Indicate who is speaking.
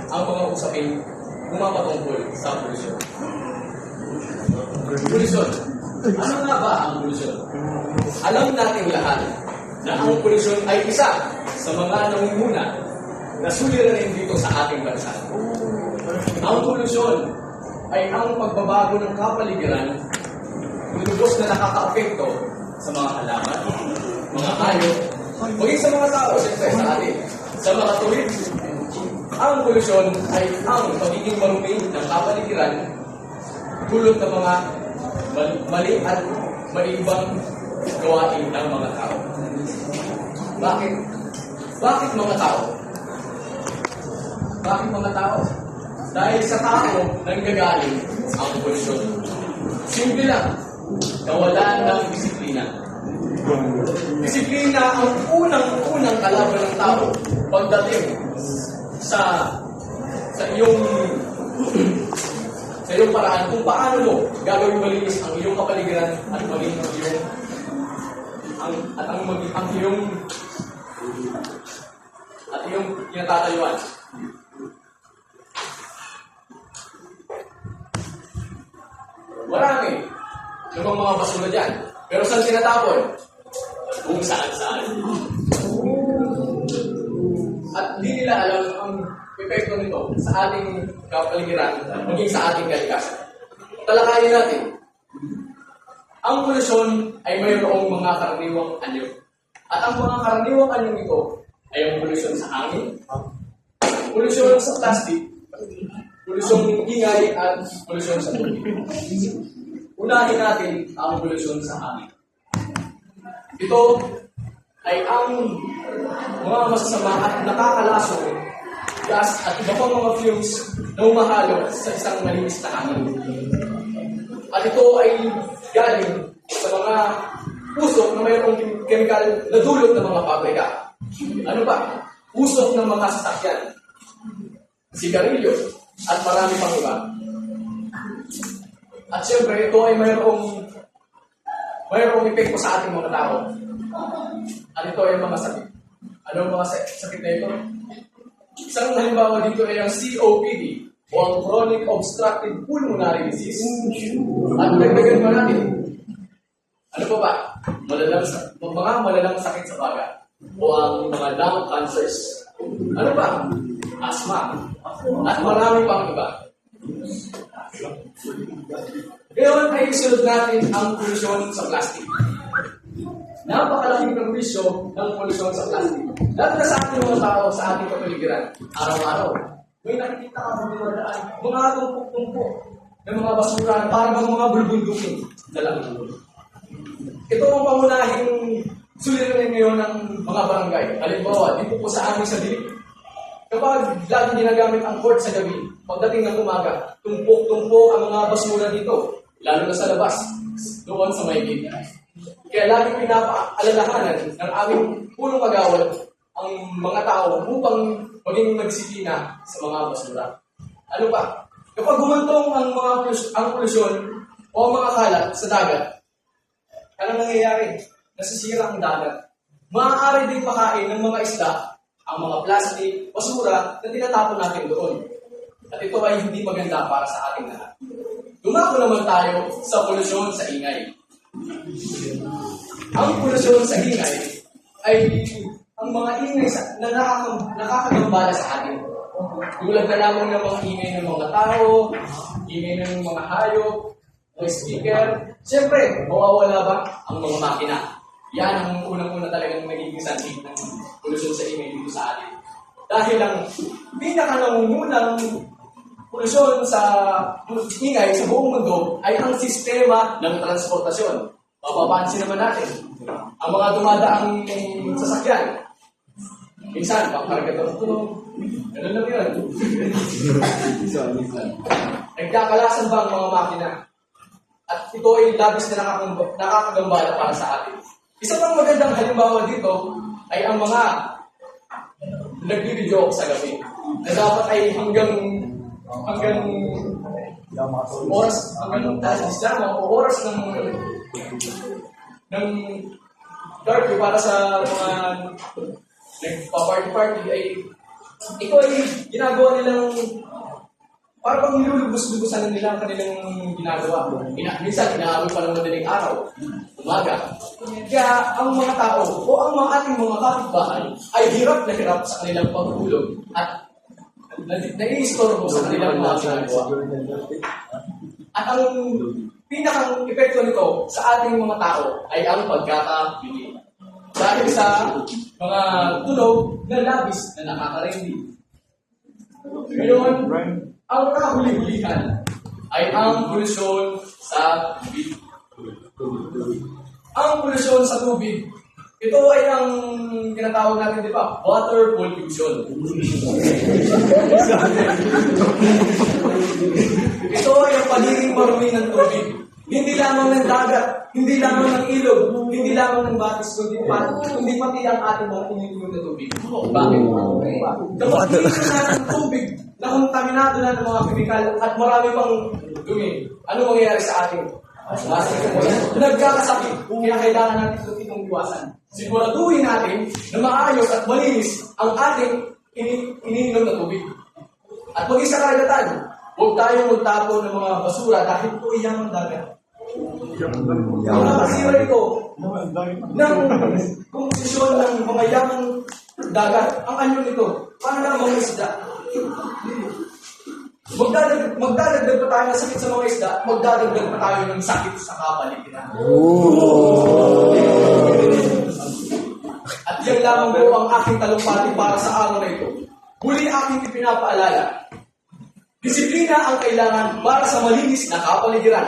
Speaker 1: ang mga usaping pumapatungkol sa polusyon. Polusyon. Ano nga ba ang polusyon? Alam natin lahat na ang polusyon ay isa sa mga nangunguna na suliranin dito sa ating bansa. Ang polusyon ay ang pagbabago ng kapaligiran lubos na nakaka-apekto sa mga halaman, mga hayop, maging sa mga tao, siyempre sa atin, sa mga tuwid. Ang polusyon ay ang pagiging marumi ng kapaligiran dulot ng mga mali at malibang gawain ng mga tao. Bakit? Bakit mga tao? Bakit mga tao? Dahil sa tao nanggagaling ang polusyon. Simple lang, kawalan ng disiplina. Disiplina ang unang kalaban ng tao pagdating sa iyong paraan kung paano mo gagawin malinis ang iyong kapaligiran at maging ang iyong kinatatayuan. Marami yung mga basura dyan. Pero saan tinatapon? Kung saan-saan. At hindi nila alam ang epekto nito sa ating kapaligiran, maging sa ating kalikasan. Talakayin natin. Ang polusyon ay mayroong mga karaniwang anyo. At ang mga karaniwang anyo nito ay ang polusyon sa hangin, polusyon sa plastic, polusyon ingay at polusyon sa tubig. Unahin natin ang polusyon sa hangin. Ito ay ang mga masasama at nakakalasong gas at iba pang mga fumes na humahalo sa isang malinis na hangin. At ito ay galing sa mga usok na mayroong chemical na dulot ng mga pabrika. Ano ba? Usok ng mga sasakyan, sigarilyo, at marami pang iba. At siyempre, ito ay mayroong epekto sa ating mga tao. At ito ay mga sakit. Ano ang mga sakit na ito? Isang halimbawa dito ay ang COPD o ang Chronic Obstructive Pulmonary Disease. At dagdagan pa natin. Ano pa ba? Mga malalang sakit sa baga o ang mga lung cancers. Ano ba? Asthma. At marami pang iba. Ngayon ay isunod natin ang polusyon sa plastic. Napakalaking perwisyo ng polusyon sa plastic. Lalo na sa ating mga tao, sa ating kapaligiran, araw-araw. May nakikita ka mga tumpok-tumpok ng mga basura na parang mga bulbundukin na lang. Ito ang pangunahing suliranin ngayon ng mga barangay. Halimbawa, dito po sa amin sa dilig. Kapag laging ginagamit ang court sa gabi, pagdating ng umaga, tumpok-tumpok ang mga basura dito, lalo na sa labas, doon sa may gate. Kaya laging pinapaalalahanan ng aming punong kagawad ang mga tao upang maging magdisiplina sa mga basura. Ano pa? Kapag humantong ang polusyon o ang mga kalat sa dagat, ano nangyayari? Nasisira ang dagat. Maaari din makain ng mga isda ang mga plastic, basura na tinatapon natin doon. At ito ay hindi maganda para sa ating lahat. Dumako naman tayo sa polusyon sa ingay. Ang polusyon sa ingay ay ang mga ingay na nakakagambala sa atin. Tulad na lamang ng mga ingay ng mga tao, ingay ng mga hayop, mga speaker. Siyempre, mawawala ba ang mga makina? Yan ang unang-una talagang nagiging sanhi ng polusyon sa ingay dito sa atin. Dahil ang pinaka-nangungunang polusyon sa ingay sa buong mundo ay ang sistema ng transportasyon. Mapapansin naman natin, ang mga dumadaang sasakyan, minsan, pangkarga ito, ganun lang yun. Nagkakalasan ba ang mga makina? At ito ay labis na nakakagambala para sa atin. Isa pang magandang halimbawa dito ay ang mga nagbibidyo sa gabi na dapat ay hanggang oras ng curfew para sa mga nagpa-party ay ito ay ginagawa nilang parang nilulubos-lubusan nila ang kanilang ginagawa. Minsan, inaabot pa ng madaling araw, umaga. Kaya ang mga tao o ang mga ating mga kapitbahay ay hirap na hirap sa kanilang pagtulog at nai-istorbo sa kanilang mga ginagawa. At ang pinakang epekto nito sa ating mga tao ay ang pagkakabili. Dahil sa mga tulog na labis na nakakarendi. Ngayon, ang kahuli-hulihan ay ang polusyon sa tubig. Ang polusyon sa tubig, ito ay ang tinatawag natin, di ba? Water pollution. Ito ay ang pagiging marumi ng tubig. Hindi lamang ng dagat, hindi lamang ng ilog, hindi lamang ng batis, kundi pati ang ating mga iniinom na tubig. Bakit? Kapag iniinom natin ng tubig na kontaminado na ng mga kemikal at marami pang dumi, ano mangyayari sa ating? Nagkakasakit, kaya kailangan natin itong iwasan. Siguraduhin natin na maayos at malinis ang ating iniinom na tubig. At maging sa karagatan, huwag tayong magtapon ng mga basura dahil ito ay ang dagat. Ang nakasira ito ng komposisyon ng mga yamang dagat. Ang anyo nito, paano na mga isda? Magdadagdag pa tayo ng sakit sa mga isda, magdadagdag pa tayo ng sakit sa kapaligiran. At yan lamang po ang aking talumpati para sa araw na ito. Muli aking ipinapaalala, disiplina ang kailangan para sa malinis na kapaligiran.